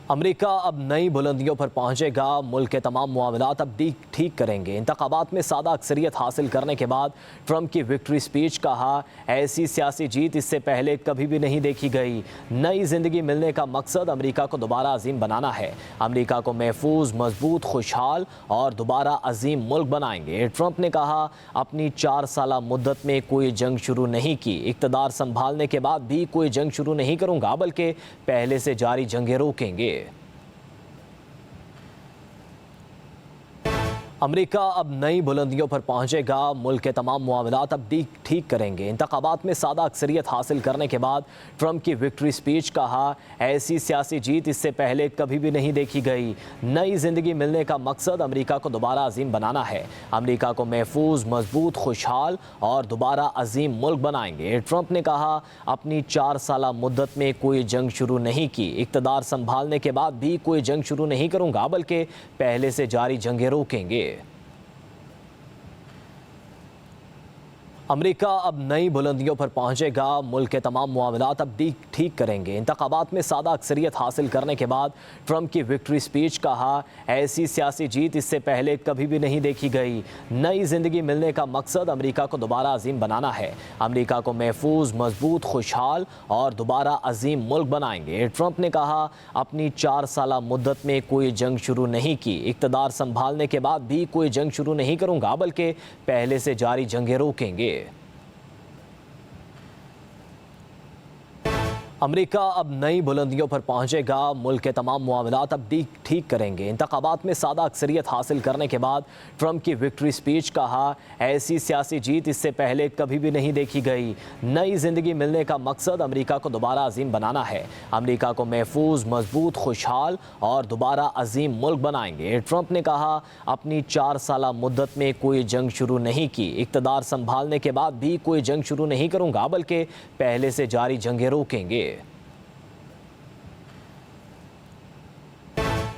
America अब नई बुलंदियों पर पहुंचेगा। मुल्क के तमाम मामलात अब ठीक करेंगे। इंतखाबात में सादा अक्सरियत हासिल करने के बाद ट्रंप की विक्ट्री स्पीच कहा, ऐसी सियासी जीत इससे पहले कभी भी नहीं देखी गई। नई जिंदगी मिलने का मकसद अमेरिका को दोबारा अजीम बनाना है। अमेरिका को महफूज, मजबूत, खुशहाल और दोबारा अजीम मुल्क बनाएंगे। ट्रंप ने कहा, अपनी 4 साला मुद्दत में कोई जंग शुरू नहीं की। इक़्तिदार संभालने के बाद भी कोई जंग शुरू नहीं करूंगा, बल्कि पहले से जारी जंगें रोकेंगे। अमेरिका अब नई बुलंदियों पर पहुंचेगा। मुल्क के तमाम मामलात अब ठीक करेंगे। इंतखाबात में सादा अक्सरियत हासिल करने के बाद ट्रंप की विक्ट्री स्पीच कहा, ऐसी सियासी जीत इससे पहले कभी भी नहीं देखी गई। नई जिंदगी मिलने का मकसद अमेरिका को दोबारा अजीम बनाना है। अमेरिका को महफूज, मजबूत, खुशहाल और दोबारा अजीम मुल्क बनाएंगे। ट्रंप ने कहा, अपनी 4 साला मुद्दत में कोई जंग शुरू नहीं की। इक़्तिदार संभालने के बाद भी कोई जंग शुरू नहीं करूंगा, बल्कि पहले से जारी जंगें रोकेंगे। अमेरिका अब नई बुलंदियों पर पहुंचेगा। मुल्क के तमाम मामलात अब ठीक करेंगे। इंतखाबात में सादा अक्सरियत हासिल करने के बाद ट्रंप की विक्ट्री स्पीच कहा, ऐसी सियासी जीत इससे पहले कभी भी नहीं देखी गई। नई जिंदगी मिलने का मकसद अमेरिका को दोबारा अजीम बनाना है। अमेरिका को महफूज, मजबूत, खुशहाल और दोबारा अजीम मुल्क बनाएंगे। ट्रंप ने कहा, अपनी 4 साला मुद्दत में कोई जंग शुरू नहीं की। इक़्तिदार संभालने के बाद भी कोई जंग शुरू नहीं करूंगा, बल्कि पहले से जारी जंगें रोकेंगे। अमेरिका अब नई बुलंदियों पर पहुंचेगा। मुल्क के तमाम मामलात अब ठीक करेंगे। इंतखाबात में सादा अक्सरियत हासिल करने के बाद ट्रंप की विक्ट्री स्पीच कहा, ऐसी सियासी जीत इससे पहले कभी भी नहीं देखी गई। नई जिंदगी मिलने का मकसद अमेरिका को दोबारा अजीम बनाना है। अमेरिका को महफूज, मजबूत, खुशहाल और दोबारा अजीम मुल्क बनाएंगे। ट्रंप ने कहा, अपनी 4 साला मुद्दत में कोई जंग शुरू नहीं की। इक़्तिदार संभालने के बाद भी कोई जंग शुरू नहीं करूंगा, बल्कि पहले से जारी जंगें रोकेंगे।